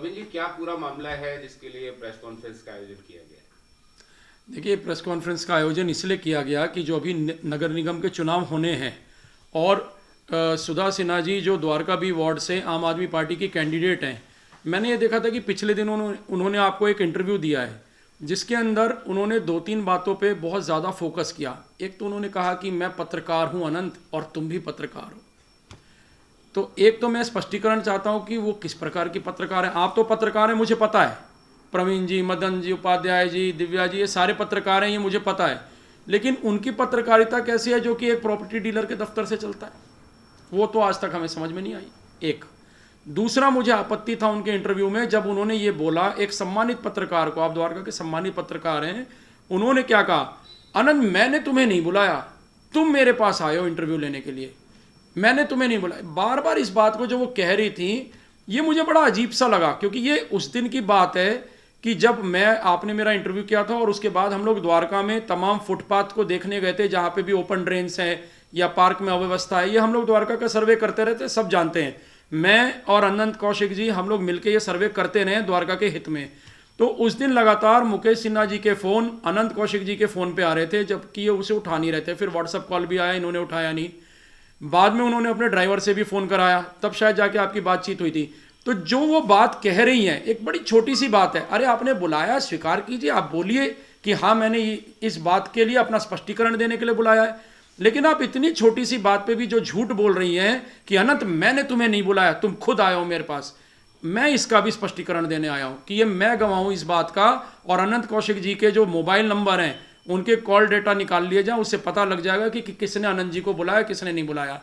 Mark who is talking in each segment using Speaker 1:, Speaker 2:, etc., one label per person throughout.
Speaker 1: अभी जी क्या पूरा मामला है जिसके लिए प्रेस कॉन्फ्रेंस का आयोजन किया गया है?
Speaker 2: देखिए, प्रेस कॉन्फ्रेंस का आयोजन इसलिए किया गया कि जो अभी नगर निगम के चुनाव होने हैं और सुधा सिन्हा जी जो द्वारका बी वार्ड से आम आदमी पार्टी की कैंडिडेट हैं। मैंने ये देखा था कि पिछले दिन उन्होंने आपको एक इंटरव्यू दिया है जिसके अंदर उन्होंने दो तीन बातों पे बहुत ज़्यादा फोकस किया। एक तो उन्होंने कहा कि मैं पत्रकार हूँ अनंत, और तुम भी पत्रकार हो। तो एक तो मैं स्पष्टीकरण चाहता हूँ कि वो किस प्रकार की पत्रकार है। आप तो पत्रकार हैं, मुझे पता है। प्रवीण जी, मदन जी, उपाध्याय जी, दिव्या जी, ये सारे पत्रकार हैं, ये मुझे पता है। लेकिन उनकी पत्रकारिता कैसी है जो कि एक प्रॉपर्टी डीलर के दफ्तर से चलता है, वो तो आज तक हमें समझ में नहीं आई। एक दूसरा, मुझे आपत्ति था उनके इंटरव्यू में जब उन्होंने ये बोला, एक सम्मानित पत्रकार को, आप द्वारका के सम्मानित पत्रकार हैं, उन्होंने क्या कहा, आनंद मैंने तुम्हें नहीं बुलाया, तुम मेरे पास आए हो इंटरव्यू लेने के लिए, मैंने तुम्हें नहीं बुलाया। बार बार इस बात को जो वो कह रही थी, ये मुझे बड़ा अजीब सा लगा, क्योंकि ये उस दिन की बात है कि जब आपने मेरा इंटरव्यू किया था और उसके बाद हम लोग द्वारका में तमाम फुटपाथ को देखने गए थे जहाँ पे भी ओपन ड्रेन्स हैं या पार्क में अव्यवस्था है। ये हम लोग द्वारका का सर्वे करते रहते, सब जानते हैं। मैं और अनंत कौशिक जी हम लोग मिलकर ये सर्वे करते रहे द्वारका के हित में। तो उस दिन लगातार मुकेश सिन्हा जी के फ़ोन अनंत कौशिक जी के फ़ोन पे आ रहे थे, जबकि ये उसे उठा नहीं रहे थे। फिर व्हाट्सअप कॉल भी आया, इन्होंने उठाया नहीं। बाद में उन्होंने अपने ड्राइवर से भी फ़ोन कराया, तब शायद जाके आपकी बातचीत हुई थी। तो जो वो बात कह रही हैं, एक बड़ी छोटी सी बात है। अरे आपने बुलाया, स्वीकार कीजिए, आप बोलिए कि हाँ मैंने इस बात के लिए अपना स्पष्टीकरण देने के लिए बुलाया है। लेकिन आप इतनी छोटी सी बात पे भी जो झूठ बोल रही हैं कि अनंत मैंने तुम्हें नहीं बुलाया, तुम खुद आए हो मेरे पास, मैं इसका भी स्पष्टीकरण देने आया हूं कि ये मैं गवाहूं इस बात का। और अनंत कौशिक जी के जो मोबाइल नंबर हैं उनके कॉल डेटा निकाल लिए जाए, उससे पता लग जाएगा कि किसने अनंत जी को बुलाया, किसने नहीं बुलाया।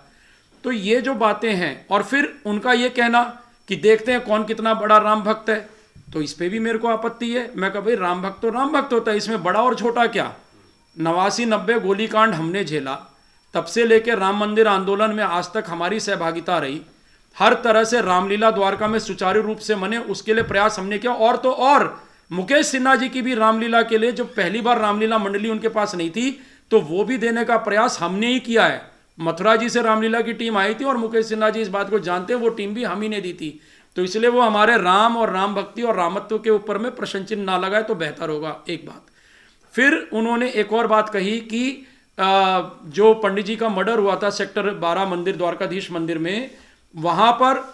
Speaker 2: तो ये जो बातें हैं, और फिर उनका ये कहना कि देखते हैं कौन कितना बड़ा राम भक्त है, तो इस पे भी मेरे को आपत्ति है। मैं कहा भाई राम भक्त तो राम भक्त होता है, इसमें बड़ा और छोटा क्या। 89-90 गोलीकांड हमने झेला, तब से लेकर राम मंदिर आंदोलन में आज तक हमारी सहभागिता रही। हर तरह से रामलीला द्वारका में सुचारू रूप से मने, उसके लिए प्रयास हमने किया। और तो और मुकेश सिन्हा जी की भी रामलीला के लिए, जो पहली बार रामलीला मंडली उनके पास नहीं थी, तो वो भी देने का प्रयास हमने ही किया है। मथुरा जी से रामलीला की टीम आई थी और मुकेश सिन्हा जी इस बात को जानते हैं, वो टीम भी हम ही ने दी थी। तो इसलिए वो हमारे राम और राम भक्ति और रामत्व के ऊपर में प्रश्न चिन्ह ना लगाए तो बेहतर होगा। एक बात। फिर उन्होंने एक और बात कही कि जो पंडित जी का मर्डर हुआ था सेक्टर 12 मंदिर, द्वारकाधीश मंदिर में, वहां पर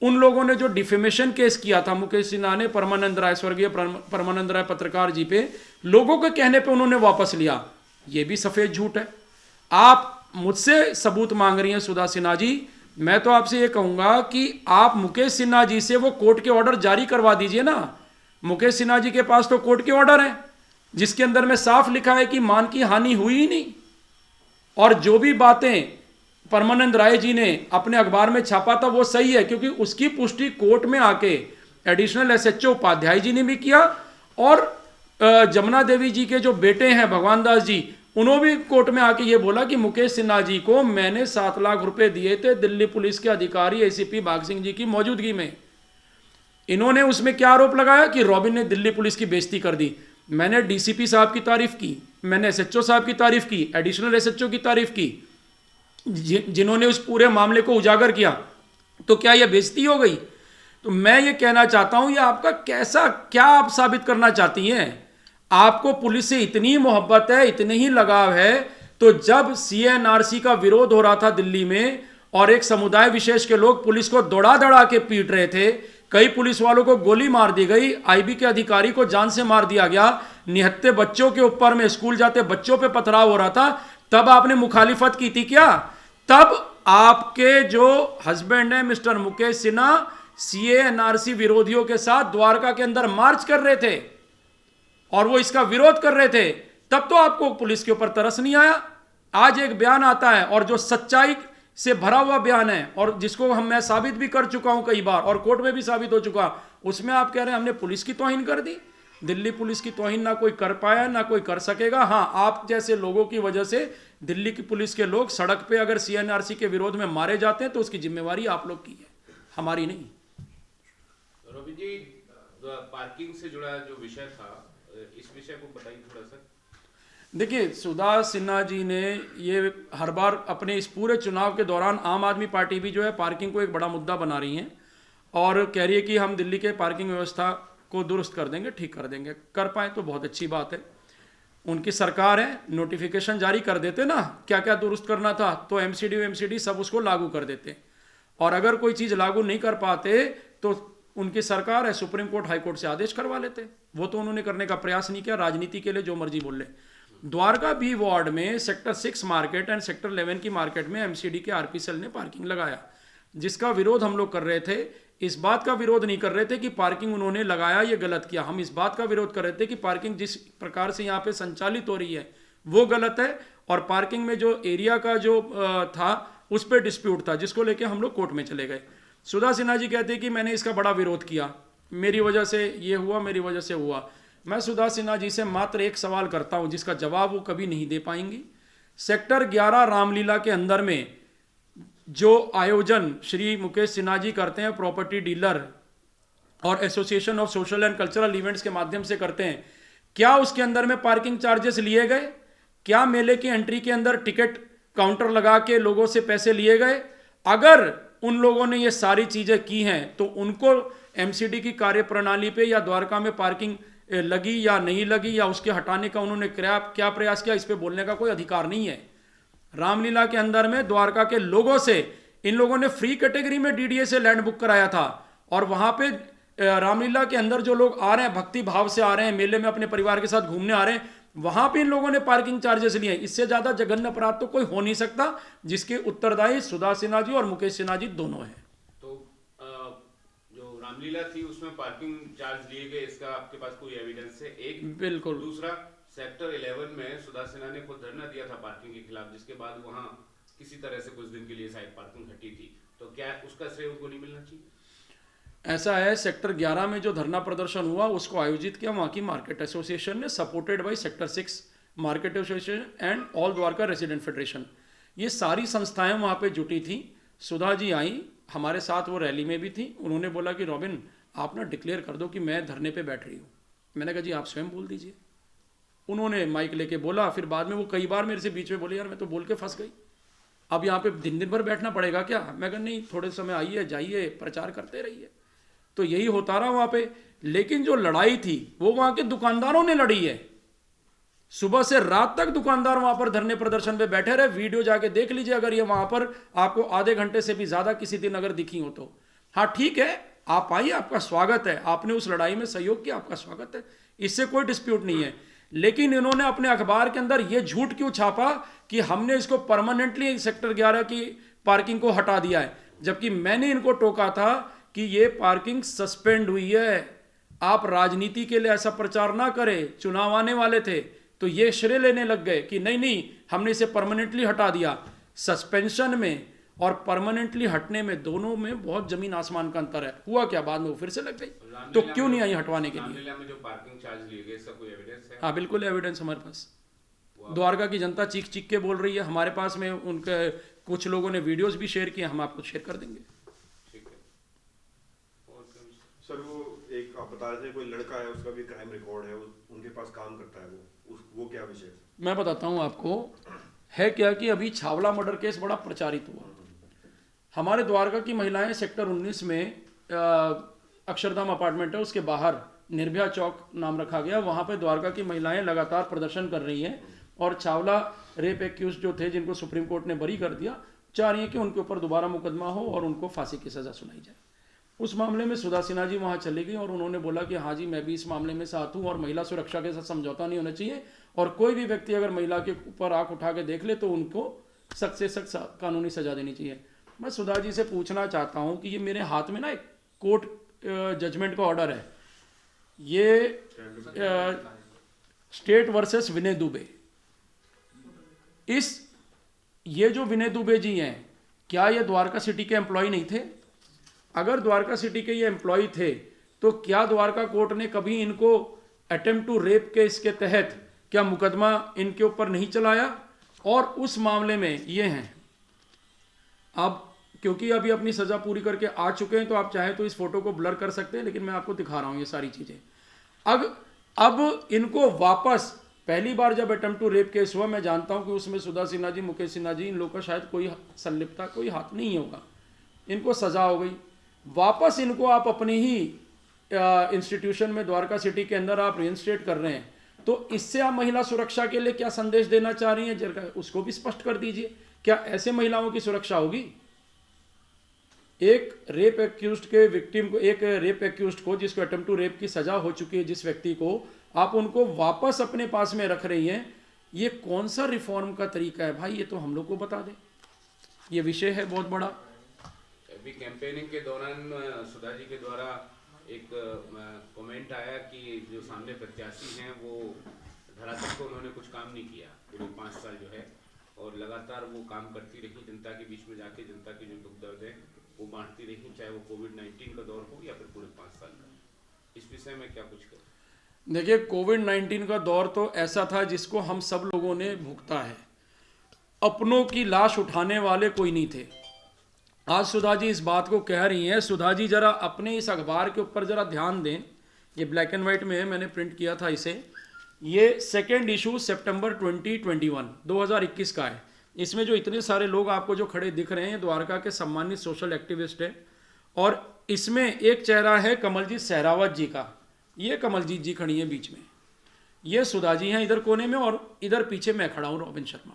Speaker 2: उन लोगों ने जो डिफेमेशन केस किया था मुकेश सिन्हा ने परमानंद राय, स्वर्गीय परमानंद राय पत्रकार जी पे, लोगों के कहने पे उन्होंने वापस लिया। ये भी सफेद झूठ है। आप मुझसे सबूत मांग रही हैं सुधा सिन्हा जी, मैं तो आपसे ये कहूंगा कि आप मुकेश सिन्हा जी से वो कोर्ट के ऑर्डर जारी करवा दीजिए ना। मुकेश सिन्हा जी के पास तो कोर्ट के ऑर्डर हैं जिसके अंदर में साफ लिखा है कि मान की हानि हुई ही नहीं। और जो भी बातें परमानंद राय जी ने अपने अखबार में छापा था वो सही है, क्योंकि उसकी पुष्टि कोर्ट में आके एडिशनल एसएचओ उपाध्याय जी ने भी किया, और जमुना देवी जी के जो बेटे हैं भगवान दास जी, उन्होंने भी कोर्ट में आके ये बोला कि मुकेश सिन्हा जी को मैंने 7 लाख रुपए दिए थे दिल्ली पुलिस के अधिकारी एसीपी भाग सिंह जी की मौजूदगी में। इन्होंने उसमें क्या आरोप लगाया कि रॉबिन ने दिल्ली पुलिस की बेइज्जती कर दी। मैंने डीसीपी साहब की तारीफ की, मैंने एसएचओ साहब की तारीफ की, एडिशनल एसएचओ की तारीफ की, जिन्होंने उस पूरे मामले को उजागर किया। तो क्या यह बेइज्जती हो गई? तो मैं ये कहना चाहता हूं, ये आपका कैसा, क्या आप साबित करना चाहती हैं? आपको पुलिस से इतनी मोहब्बत है, इतने ही लगाव है, तो जब सीएनआरसी का विरोध हो रहा था दिल्ली में और एक समुदाय विशेष के लोग पुलिस को दौड़ा दौड़ा के पीट रहे थे, कई पुलिस वालों को गोली मार दी गई, आईबी के अधिकारी को जान से मार दिया गया, निहत्थे बच्चों के ऊपर में, स्कूल जाते बच्चों पे पथराव हो रहा था, तब आपने मुखालिफत की थी क्या? तब आपके जो हस्बैंड है मिस्टर मुकेश सिन्हा सीएनआरसी विरोधियों के साथ द्वारका के अंदर मार्च कर रहे थे और वो इसका विरोध कर रहे थे, तब तो आपको पुलिस के ऊपर तरस नहीं आया। आज एक बयान आता है और जो सच्चाई से भरा हुआ बयान है और जिसको मैं साबित भी कर चुका हूं कई बार और कोर्ट में भी साबित हो चुका, उसमें आप कह रहे हैं हमने पुलिस की तौहीन कर दी। दिल्ली पुलिस की तौहीन ना कोई कर पाया, ना कोई कर सकेगा। हाँ, आप जैसे लोगों की वजह से दिल्ली की पुलिस के लोग सड़क पे अगर सीएनआरसी के विरोध में मारे जाते हैं तो उसकी जिम्मेवारी आप लोग की है, हमारी नहीं।
Speaker 1: रवि जी, पार्किंग से जुड़ा जो विषय था, इस विषय को बताइए थोड़ा सा।
Speaker 2: देखिए, सुधा सिन्हा जी ने ये हर बार अपने इस पूरे चुनाव के दौरान, आम आदमी पार्टी भी जो है पार्किंग को एक बड़ा मुद्दा बना रही हैं, और कह रही है कि हम दिल्ली के पार्किंग व्यवस्था को दुरुस्त कर देंगे, ठीक कर देंगे। कर पाए तो बहुत अच्छी बात है, उनकी सरकार है, नोटिफिकेशन जारी कर देते ना क्या क्या दुरुस्त करना था, तो एमसीडी सब उसको लागू कर देते। और अगर कोई चीज़ लागू नहीं कर पाते तो उनकी सरकार है, सुप्रीम कोर्ट हाई कोर्ट से आदेश करवा लेते। वो तो उन्होंने करने का प्रयास नहीं किया, राजनीति के लिए जो मर्जी बोल ले। द्वारका बी वार्ड में सेक्टर 6 मार्केट एंड सेक्टर 11 की मार्केट में एमसीडी के आरपी सेल ने पार्किंग लगाया, जिसका विरोध हम लोग कर रहे थे। इस बात का विरोध नहीं कर रहे थे कि पार्किंग उन्होंने लगाया ये गलत किया, हम इस बात का विरोध कर रहे थे कि पार्किंग जिस प्रकार से यहाँ पे संचालित हो रही है वो गलत है, और पार्किंग में जो एरिया का जो था उस पर डिस्प्यूट था, जिसको लेके हम लोग कोर्ट में चले गए। सुधा सिन्हा जी कहते हैं कि मैंने इसका बड़ा विरोध किया, मेरी वजह से ये हुआ, मेरी वजह से हुआ। मैं सुधा सिन्हा जी से मात्र एक सवाल करता हूं जिसका जवाब वो कभी नहीं दे पाएंगी। सेक्टर 11 रामलीला के अंदर में जो आयोजन श्री मुकेश सिन्हा जी करते हैं, प्रॉपर्टी डीलर और association of social and cultural events के माध्यम से करते हैं, क्या उसके अंदर में पार्किंग चार्जेस लिए गए? क्या मेले की एंट्री के अंदर टिकट काउंटर लगा के लोगों से पैसे लिए गए? अगर उन लोगों ने ये सारी चीजें की हैं तो उनको एमसीडी की कार्यप्रणाली पे या द्वारका में पार्किंग लगी या नहीं लगी या उसके हटाने का उन्होंने क्या प्रयास किया, इस पे बोलने का कोई अधिकार नहीं है। रामलीला के अंदर में द्वारका के लोगों से इन लोगों ने फ्री कैटेगरी में डीडीए से लैंड बुक कराया था, और वहां पे रामलीला के अंदर जो लोग आ रहे हैं, भक्ति भाव से आ रहे हैं, मेले में अपने परिवार के साथ घूमने आ रहे हैं, वहां पे इन लोगों ने पार्किंग चार्जेस लिए। इससे ज्यादा जघन्य अपराध तो कोई हो नहीं सकता, जिसके उत्तरदायी सुधा सिन्हा जी और मुकेश सिन्हा जी दोनों हैं।
Speaker 1: तो जो रामलीला थी उसमें पार्किंग चार्ज लिए गए, इसका आपके पास कोई एविडेंस है? एक
Speaker 2: बिल्कुल।
Speaker 1: दूसरा, सेक्टर 11 में सुधा सिन्हा ने खुद धरना दिया था पार्किंग के खिलाफ, जिसके बाद वहां किसी तरह से कुछ दिन के लिए शायद पार्किंग हटी थी, तो क्या उसका श्रेय उनको नहीं मिलना चाहिए?
Speaker 2: ऐसा है, सेक्टर 11 में जो धरना प्रदर्शन हुआ उसको आयोजित किया वहाँ की मार्केट एसोसिएशन ने, supported by sector 6 market association and all Dwarka resident federation. ये सारी संस्थाएं वहाँ पे जुटी थी। सुधा जी आई हमारे साथ, वो रैली में भी थी। उन्होंने बोला कि रॉबिन आप ना डिक्लेयर कर दो कि मैं धरने पे बैठ रही हूँ। मैंने कहा जी आप स्वयं बोल दीजिए। उन्होंने माइक लेके बोला, फिर बाद में वो कई बार मेरे से बीच में बोले यार मैं तो बोल के फंस गई, अब यहाँ पे दिन दिन भर बैठना पड़ेगा क्या? मैं कहा नहीं, थोड़े समय आइए जाइए, प्रचार करते रहिए। तो यही होता रहा वहाँ पे। लेकिन जो लड़ाई थी वो वहाँ के दुकानदारों ने लड़ी है। सुबह से रात तक दुकानदार वहाँ पर धरने प्रदर्शन पे बैठे रहे। वीडियो जाके देख लीजिए अगर ये वहाँ पर आपको आधे घंटे से भी ज़्यादा किसी दिन अगर दिखी हो तो। हाँ ठीक है, आप आइए, आपका स्वागत है, आपने उस लड़ाई में सहयोग किया, आपका स्वागत है, इससे कोई डिस्प्यूट नहीं है। लेकिन इन्होंने अपने अखबार के अंदर ये झूठ क्यों छापा कि हमने इसको परमानेंटली सेक्टर 11 की पार्किंग को हटा दिया है, जबकि मैंने इनको टोका था कि ये पार्किंग सस्पेंड हुई है। आप राजनीति के लिए ऐसा प्रचार ना करें, चुनाव आने वाले थे तो ये श्रेय लेने लग गए कि नहीं नहीं हमने इसे परमानेंटली हटा दिया। सस्पेंशन में और परमानेंटली हटने में दोनों में बहुत जमीन आसमान का अंतर है। हुआ क्या, बाद में वो फिर से लग गई, तो क्यों नहीं आई हटवाने के लिए?
Speaker 1: रामलीला में जो पार्किंग चार्ज लिए गए, इसका कोई एविडेंस है?
Speaker 2: हाँ बिल्कुल एविडेंस हमारे पास। द्वारका की जनता चीख चीख के बोल रही है, हमारे पास में उनके कुछ लोगों ने वीडियोस भी शेयर किए, हम आपको शेयर कर देंगे।
Speaker 1: ठीक है। और
Speaker 3: सर वो एक आप बता रहे थे कोई लड़का है, उसका भी क्राइम रिकॉर्ड है, उनके पास काम करता है, वो क्या विषय है?
Speaker 2: मैं बताता हूँ आपको। है क्या कि अभी छावला मर्डर केस बड़ा प्रचारित हुआ। हमारे द्वारका की महिलाएं सेक्टर 19 में अक्षरधाम अपार्टमेंट है, उसके बाहर निर्भया चौक नाम रखा गया, वहाँ पे द्वारका की महिलाएं लगातार प्रदर्शन कर रही हैं और छावला रेप एक्यूज जो थे जिनको सुप्रीम कोर्ट ने बरी कर दिया, चाह रही है कि उनके ऊपर दोबारा मुकदमा हो और उनको फांसी की सज़ा सुनाई जाए। उस मामले में सुधा सिन्हा जी वहाँ चली गई और उन्होंने बोला कि हाँ जी मैं भी इस मामले में साथ हूँ और महिला सुरक्षा के साथ समझौता नहीं होना चाहिए, और कोई भी व्यक्ति अगर महिला के ऊपर आँख उठा के देख ले तो उनको सख्त से सख्त कानूनी सजा देनी चाहिए। मैं सुधा जी से पूछना चाहता हूँ कि ये मेरे हाथ में ना एक कोर्ट जजमेंट का ऑर्डर है, ये स्टेट वर्सेस विनय दुबे। ये जो विनय दुबे जी हैं, क्या ये द्वारका सिटी के एम्प्लॉय नहीं थे? अगर द्वारका सिटी के ये एम्प्लॉय थे तो क्या द्वारका कोर्ट ने कभी इनको अटेम्प्ट टू रेप केस के तहत क्या मुकदमा इनके ऊपर नहीं चलाया? और उस मामले में ये हैं, अब क्योंकि अभी अपनी सजा पूरी करके आ चुके हैं तो आप चाहे तो इस फोटो को ब्लर कर सकते हैं, लेकिन मैं आपको दिखा रहा हूं ये सारी चीजें। अब इनको वापस, पहली बार जब अटेम्प्ट टू रेप केस हुआ, मैं जानता हूं कि उसमें सुधा सिन्हा जी, मुकेश सिन्हा जी, इन लोगों का शायद कोई संलिप्तता, कोई हाथ नहीं होगा, इनको सजा हो गई। वापस इनको आप अपनी ही इंस्टीट्यूशन में द्वारका सिटी के अंदर आप रिइंस्टेट कर रहे हैं, तो इससे आप महिला सुरक्षा के लिए क्या संदेश देना चाह रही हैं, जरा उसको भी स्पष्ट कर दीजिए। क्या ऐसे महिलाओं की सुरक्षा होगी? एक रेप एक्यूज्ड के विक्टिम को, एक रेप एक्यूज्ड को जिसको अटेम्प्ट टू रेप की सजा हो चुकी है, जिस व्यक्ति को आप उनको वापस अपने पास में रख रही हैं, ये कौन सा रिफॉर्म का तरीका है भाई? ये तो हम लोग को बता दें, ये विषय है बहुत बड़ा।
Speaker 1: अभी कैंपेनिंग के दौरान सुधा जी के द्वारा एक कमेंट आया कि जो सामने प्रत्याशी हैं वो धरातल को उन्होंने कुछ काम नहीं किया पूरे 5 साल जो है, और लगातार वो काम करती रही, जनता के बीच में जाके जनता की जो दुख दर्द है वो बांटती रही, चाहे वो कोविड-19 का दौर हो या फिर पूरे 5 साल का। इस विषय में क्या कुछ करें?
Speaker 2: देखिए, कोविड-19 का दौर तो ऐसा था जिसको हम सब लोगों ने भुगता है। अपनों की लाश उठाने वाले कोई नहीं थे। आज सुधा जी इस बात को कह रही हैं। सुधा जी जरा अपने इस अखबार के ऊपर जरा ध्यान दें, ये ब्लैक एंड वाइट में है, मैंने प्रिंट किया था इसे। ये 2nd इशू सितंबर 2021 का है। इसमें जो इतने सारे लोग आपको जो खड़े दिख रहे हैं, द्वारका के सम्मानित सोशल एक्टिविस्ट हैं, और इसमें एक चेहरा है कमलजीत सहरावत जी का। ये कमलजीत जी खड़ी हैं बीच में, ये सुधा जी हैं इधर कोने में, और इधर पीछे मैं खड़ा हूँ रॉबिन शर्मा।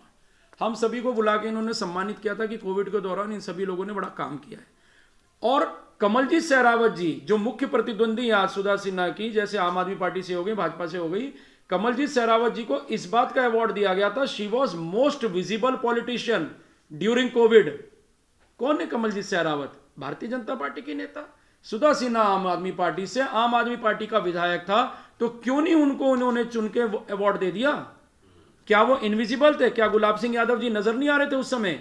Speaker 2: हम सभी को बुला के इन्होंने सम्मानित किया था कि कोविड के दौरान इन सभी लोगों ने बड़ा काम किया है। और कमलजीत सहरावत जी जो मुख्य प्रतिद्वंदी है आज सुधा सिन्हा की, जैसे आम आदमी पार्टी से हो गई, भाजपा से हो गई, कमलजीत सहरावत जी को इस बात का अवार्ड दिया गया था, she was most visible politician during Covid. कौन है कमलजीत सहरावत? भारतीय जनता पार्टी की नेता। सुधा सिन्हा आम आदमी पार्टी से, आम आदमी पार्टी का विधायक था, तो क्यों नहीं उनको उन्होंने चुन के अवार्ड दे दिया? क्या वो इनविजिबल थे? क्या गुलाब सिंह यादव जी नजर नहीं आ रहे थे उस समय?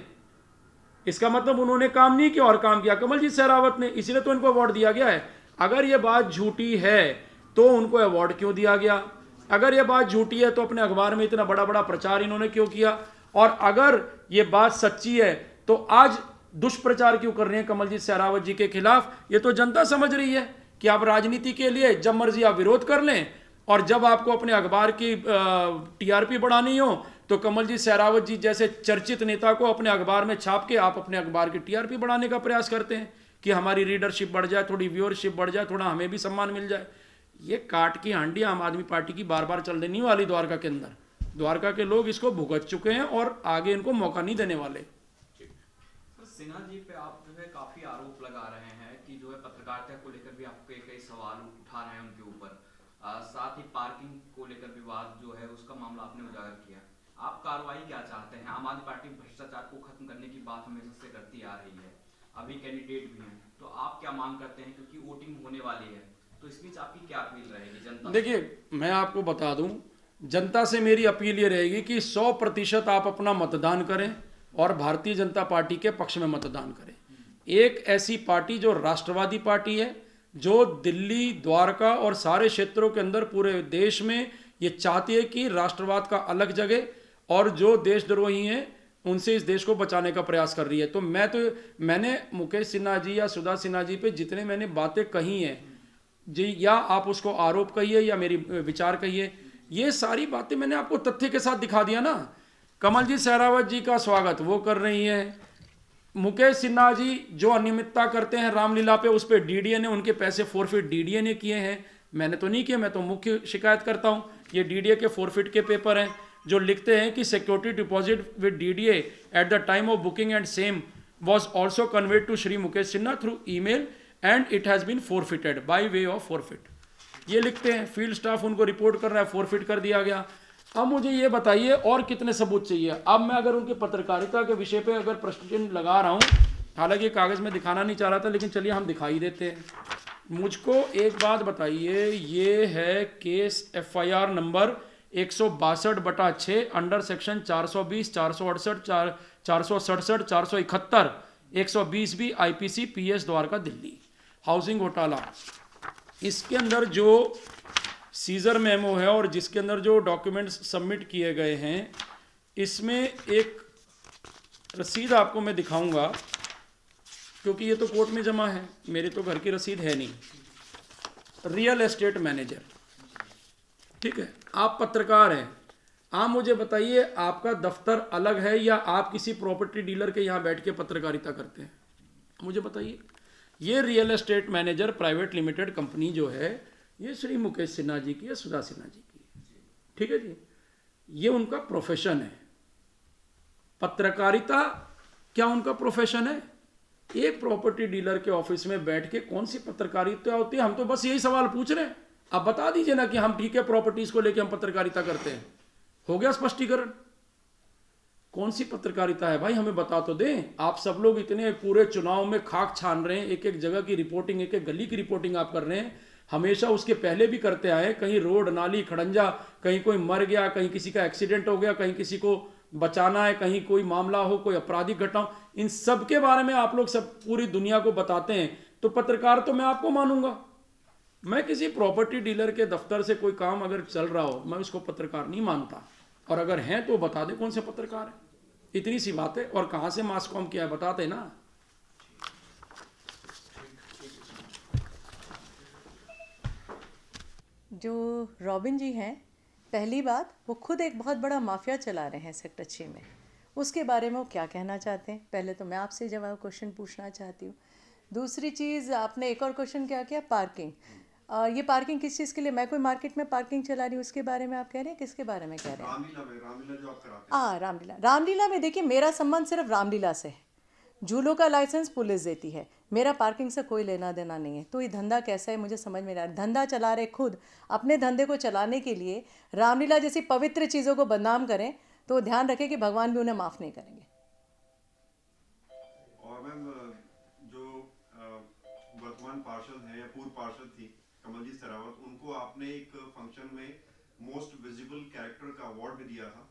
Speaker 2: इसका मतलब उन्होंने काम नहीं किया और काम किया कमलजीत सहरावत ने, इसलिए तो इनको अवार्ड दिया गया है। अगर ये बात झूठी है तो उनको अवार्ड क्यों दिया गया? अगर ये बात झूठी है तो अपने अखबार में इतना बड़ा बड़ा प्रचार इन्होंने क्यों किया? और अगर ये बात सच्ची है तो आज दुष्प्रचार क्यों कर रहे हैं कमलजीत सहरावत जी के खिलाफ? ये तो जनता समझ रही है कि आप राजनीति के लिए जब मर्जी आप विरोध कर लें, और जब आपको अपने अखबार की टीआरपी बढ़ानी हो तो कमलजीत सहरावत जी जैसे चर्चित नेता को अपने अखबार में छाप के आप अपने अखबार की टीआरपी बढ़ाने का प्रयास करते हैं कि हमारी रीडरशिप बढ़ जाए, थोड़ी व्यूअरशिप बढ़ जाए, थोड़ा हमें भी सम्मान मिल जाए। ये काट की हांडी आम आदमी पार्टी की बार बार चल देने वाली द्वारका के अंदर। द्वारका के लोग इसको भुगत चुके हैं और आगे इनको मौका नहीं देने वाले।
Speaker 4: सिन्हा जी पे आप जो है काफी आरोप लगा रहे हैं कि जो है पत्रकारिता को लेकर भी आप कई सवाल उठा रहे हैं उनके ऊपर, साथ ही पार्किंग को लेकर विवाद जो है उसका मामला आपने उजागर किया। आप कार्रवाई क्या चाहते हैं? आम आदमी पार्टी भ्रष्टाचार को खत्म करने की बात हमेशा से करती आ रही है, अभी कैंडिडेट भी हैं, तो आप क्या मांग करते हैं? क्योंकि वोटिंग होने वाली है, तो इस बीच आपकी क्या अपील रहेगी जनता?
Speaker 2: देखिए, मैं आपको बता दूं, जनता से मेरी अपील ये रहेगी कि 100% आप अपना मतदान करें और भारतीय जनता पार्टी के पक्ष में मतदान करें। एक ऐसी पार्टी जो राष्ट्रवादी पार्टी है, जो दिल्ली, द्वारका और सारे क्षेत्रों के अंदर पूरे देश में ये चाहती है कि राष्ट्रवाद का अलग जगह, और जो देशद्रोही हैं उनसे इस देश को बचाने का प्रयास कर रही है। तो मैंने मुकेश सिन्हा जी या सुधा सिन्हा जी पे जितने मैंने बातें कही हैं जी, या आप उसको आरोप कहिए या मेरी विचार कहिए, ये सारी बातें मैंने आपको तथ्य के साथ दिखा दिया ना। कमलजीत सहरावत जी का स्वागत वो कर रही हैं, मुकेश सिन्हा जी जो अनियमितता करते हैं रामलीला पे, उस पर डीडीए ने उनके पैसे फोरफिट डीडीए ने किए हैं, मैंने तो नहीं किया, मैं तो मुख्य शिकायत करता हूं। ये डीडीए के फोरफिट के पेपर हैं जो लिखते हैं कि security deposit with DDA at the time of booking and same was also conveyed to Shri Mukesh Sinha through email and it has been forfeited by way of forfeit. ये लिखते हैं, फील्ड स्टाफ उनको रिपोर्ट कर रहा है, फोरफिट कर दिया गया। अब मुझे ये बताइए और कितने सबूत चाहिए? अब मैं अगर उनके पत्रकारिता के विषय पे अगर प्रश्न चिन्ह लगा रहा हूँ, हालांकि कागज में दिखाना नहीं चाह रहा था, लेकिन चलिए हम दिखाई देते हैं। मुझको एक बात बताइए, ये है case FIR number 162/6 under section 420, 468, 467, 471, 120B IPC PS Dwarka Delhi housing घोटाला। इसके अंदर जो सीजर मेमो है और जिसके अंदर जो डॉक्यूमेंट्स सबमिट किए गए हैं, इसमें एक रसीद आपको मैं दिखाऊंगा, क्योंकि ये तो कोर्ट में जमा है, मेरे तो घर की रसीद है नहीं। रियल एस्टेट मैनेजर, ठीक है, आप पत्रकार हैं, आप मुझे बताइए आपका दफ्तर अलग है या आप किसी प्रॉपर्टी डीलर के यहाँ बैठ के पत्रकारिता करते हैं? मुझे बताइए। ये real estate manager private limited company जो है ये श्री मुकेश सिन्हा जी की है, सुधा सिन्हा जी की है, ठीक है जी। ये उनका प्रोफेशन है। पत्रकारिता क्या उनका प्रोफेशन है? एक प्रॉपर्टी डीलर के ऑफिस में बैठ के कौन सी पत्रकारिता होती है? हम तो बस यही सवाल पूछ रहे हैं, आप बता दीजिए ना कि हम ठीक है प्रॉपर्टीज को लेके हम पत्रकारिता करते हैं, हो गया स्पष्टीकरण। कौन सी पत्रकारिता है भाई, हमें बता तो दें। आप सब लोग इतने पूरे चुनाव में खाक छान रहे हैं, एक एक जगह की रिपोर्टिंग, एक एक गली की रिपोर्टिंग आप कर रहे हैं, हमेशा उसके पहले भी करते आए। कहीं रोड नाली खड़ंजा, कहीं कोई मर गया, कहीं किसी का एक्सीडेंट हो गया, कहीं किसी को बचाना है, कहीं कोई मामला हो, कोई आपराधिक घटना हो, इन सब के बारे में आप लोग सब पूरी दुनिया को बताते हैं। तो पत्रकार तो मैं आपको मानूंगा। मैं किसी प्रॉपर्टी डीलर के दफ्तर से कोई काम अगर चल रहा हो, मैं उसको पत्रकार नहीं मानता। और अगर हैं तो बता दे कौन से पत्रकार है, इतनी सी बात है। और कहाँ से मास कॉम किया है बताते ना।
Speaker 5: जो रॉबिन जी हैं, पहली बात वो खुद एक बहुत बड़ा माफिया चला रहे हैं सेक्टर 6 में। उसके बारे में वो क्या कहना चाहते हैं, पहले तो मैं आपसे जवाब क्वेश्चन पूछना चाहती हूँ। दूसरी चीज़, आपने एक और क्वेश्चन क्या किया, पार्किंग। ये पार्किंग किस चीज़ के लिए? मैं कोई मार्केट में पार्किंग चला रही हूँ उसके बारे में आप कह रहे हैं? किसके बारे में कह रहे हैं?
Speaker 3: रामलीला जो आप कराते हैं।
Speaker 5: रामलीला। रामलीला में देखिए, मेरा संबंध सिर्फ रामलीला से है। झूलों का लाइसेंस पुलिस देती है, मेरा पार्किंग से कोई लेना देना नहीं है। तो ये धंधा कैसा है मुझे समझ में नहीं आ रहा। धंधा चला रहे खुद, अपने धंधे को चलाने के लिए रामलीला जैसी पवित्र चीज़ों को बदनाम करें, तो ध्यान रखें कि भगवान भी उन्हें माफ़ नहीं करेंगे।
Speaker 3: और मैम, जो वर्तमान पार्षद हैं या पूर्व पार्षद थी कमलजीत शेरावत, उनको आपने एक फंक्शन में मोस्ट विजिबल कैरेक्टर का अवार्ड भी दिया था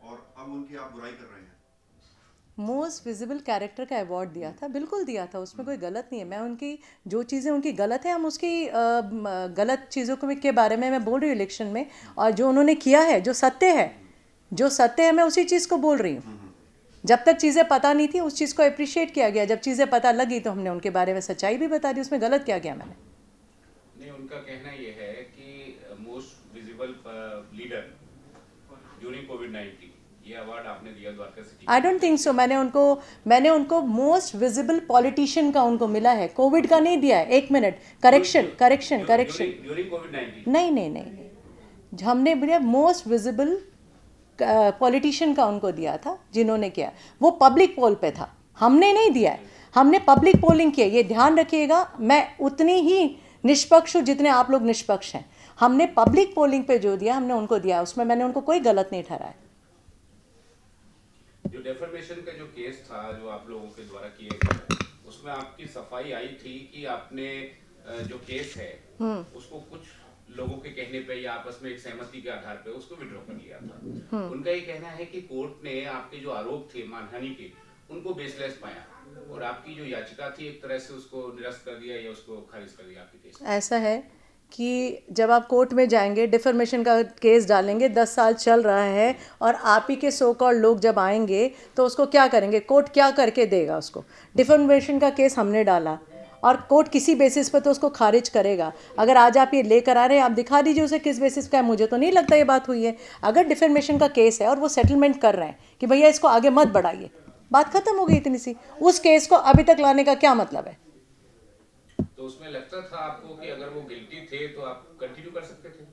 Speaker 3: और अब उनकी आप बुराई कर रहे हैं।
Speaker 5: मोस्ट विजिबल कैरेक्टर का अवार्ड दिया था, बिल्कुल दिया था, उसमें कोई गलत नहीं है। मैं उनकी जो चीज़ें उनकी गलत है, हम उसकी गलत चीज़ों के बारे में मैं बोल रही हूँ इलेक्शन में। और जो उन्होंने किया है, जो सत्य है, मैं उसी चीज़ को बोल रही हूँ। जब तक चीज़ें पता नहीं थी उस चीज़ को अप्रिशिएट किया गया, जब चीज़ें पता लगी तो हमने उनके बारे में सच्चाई भी बता दी। उसमें गलत क्या किया मैंने?
Speaker 1: नहीं, उनका कहना ये है कि मोस्ट विजिबल लीडर ड्यूरिंग कोविड-19 ये अवार्ड आपने दिया Dwarka city.
Speaker 5: I don't think so. मैंने उनको मोस्ट विजिबल पॉलिटिशियन का उनको मिला है, कोविड का नहीं दिया है। एक मिनट, करेक्शन।
Speaker 1: ड्यूरिंग कोविड-19
Speaker 5: नहीं, हमने बोला मोस्ट विजिबल पॉलिटिशियन का उनको दिया था जिन्होंने किया। वो पब्लिक पोल पे था, हमने नहीं दिया है, हमने पब्लिक पोलिंग किया। ये ध्यान रखिएगा, मैं उतनी ही निष्पक्ष हूँ जितने आप लोग निष्पक्ष हैं। हमने पब्लिक पोलिंग पे जो दिया हमने उनको दिया, उसमें मैंने उनको कोई गलत नहीं ठहराया।
Speaker 1: जो डेफर्मेशन का जो केस था जो आप लोगों के द्वारा किया गया, उसमें आपकी सफाई आई थी कि आपने जो केस है उसको कुछ लोगों के कहने पे या आपस में एक सहमति के आधार पे उसको विड्रॉ कर लिया था। उनका ये कहना है कि कोर्ट ने आपके जो आरोप थे मानहानि के उनको बेसलेस पाया और आपकी जो याचिका थी एक तरह से उसको निरस्त कर दिया या उसको खारिज कर दिया आपके केस।
Speaker 5: ऐसा है कि जब आप कोर्ट में जाएंगे, डिफर्मेशन का केस डालेंगे, 10 साल चल रहा है, और आप ही के सो कॉल्ड लोग जब आएंगे तो उसको क्या करेंगे? कोर्ट क्या करके देगा उसको? डिफर्मेशन का केस हमने डाला और कोर्ट किसी बेसिस पर तो उसको खारिज करेगा। अगर आज आप ये लेकर आ रहे हैं, आप दिखा दीजिए उसे किस बेसिस का है। मुझे तो नहीं लगता ये बात हुई है। अगर डिफर्मेशन का केस है और वो सेटलमेंट कर रहे हैं कि भैया इसको आगे मत बढ़ाइए, बात खत्म हो गई इतनी सी। उस केस को अभी तक लाने का क्या मतलब है?
Speaker 1: तो उसमें लगता था आपको कि अगर वो गिल्टी थे तो आप कंटिन्यू कर सकते थे?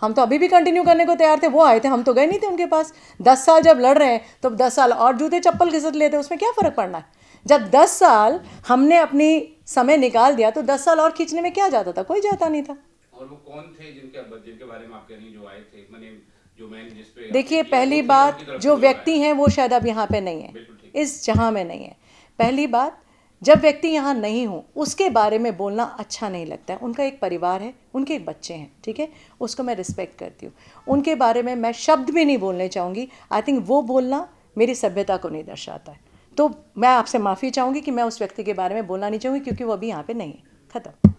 Speaker 5: हम तो अभी भी कंटिन्यू करने को तैयार थे। वो आए थे, हम तो गए नहीं थे उनके पास। 10 साल जब लड़ रहे हैं तो 10 साल और जूते चप्पल घिसट लेते, उसमें क्या फ़र्क पड़ना है? जब 10 साल हमने अपनी समय निकाल दिया तो 10 साल और खींचने में क्या जाता था? कोई जाता नहीं था।
Speaker 1: और वो कौन थे जिनके बारे में आप कह रही हैं जो आए थे, माने जो मैंने जिस पे
Speaker 5: देखिए, पहली बात, जो व्यक्ति हैं वो शायद अब यहाँ पे नहीं है, इस जहाँ में नहीं है। पहली बात, जब व्यक्ति यहाँ नहीं हो उसके बारे में बोलना अच्छा नहीं लगता है। उनका एक परिवार है, उनके एक बच्चे हैं, ठीक है, उसको मैं रिस्पेक्ट करती हूँ। उनके बारे में मैं शब्द भी नहीं बोलने चाहूँगी। आई थिंक वो बोलना मेरी सभ्यता को नहीं दर्शाता है। तो मैं आपसे माफ़ी चाहूँगी कि मैं उस व्यक्ति के बारे में बोलना नहीं चाहूँगी, क्योंकि वो अभी यहाँ पे नहीं है। खत्म।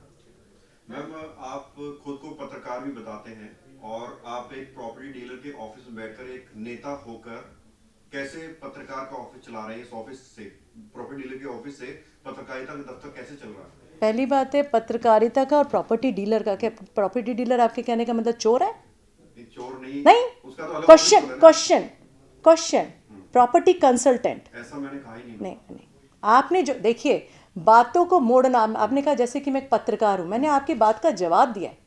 Speaker 3: मैम, आप खुद को पत्रकार भी बताते हैं और आप एक प्रॉपर्टी डीलर के ऑफिस में बैठकर एक नेता होकर कैसे पत्रकार का ऑफिस चला रहे हैं? इस ऑफिस से, प्रॉपर्टी डीलर के ऑफिस से पत्रकारिता का दफ्तर कैसे चल रहा है?
Speaker 5: पहली बात है, पत्रकारिता का और प्रॉपर्टी डीलर का क्या? प्रॉपर्टी डीलर आपके कहने का मतलब चोर है?
Speaker 3: चोर नहीं,
Speaker 5: नहीं।
Speaker 3: उसका तो अलग
Speaker 5: क्वेश्चन प्रॉपर्टी कंसल्टेंट।
Speaker 3: ऐसा मैंने कहा ही नहीं।
Speaker 5: नहीं, आपने जो देखिए, बातों को मोड़ना। आपने कहा जैसे कि मैं एक पत्रकार हूँ, मैंने आपकी बात का जवाब दिया है।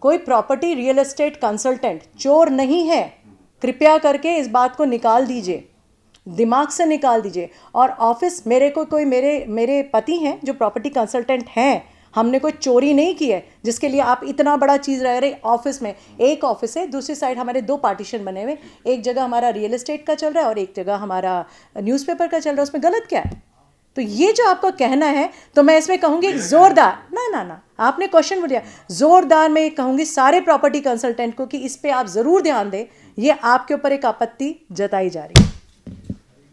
Speaker 5: कोई प्रॉपर्टी रियल एस्टेट कंसल्टेंट चोर नहीं है। कृपया करके इस बात को निकाल दीजिए, दिमाग से निकाल दीजिए। और ऑफिस मेरे को कोई मेरे पति हैं जो प्रॉपर्टी कंसल्टेंट हैं, हमने कोई चोरी नहीं की है जिसके लिए आप इतना बड़ा चीज़ रह रहे। ऑफिस में एक ऑफिस है, दूसरी साइड हमारे 2 पार्टीशन बने हुए, एक जगह हमारा रियल एस्टेट का चल रहा है और एक जगह हमारा न्यूज़पेपर का चल रहा है। उसमें गलत क्या है? तो ये जो आपका कहना है, तो मैं इसमें कहूँगी जोरदार ना आपने क्वेश्चन बोलिया, जोरदार मैं ये कहूँगी सारे प्रॉपर्टी कंसल्टेंट को कि इस पे आप ज़रूर ध्यान दें। ये आपके ऊपर एक आपत्ति जताई जा रही है।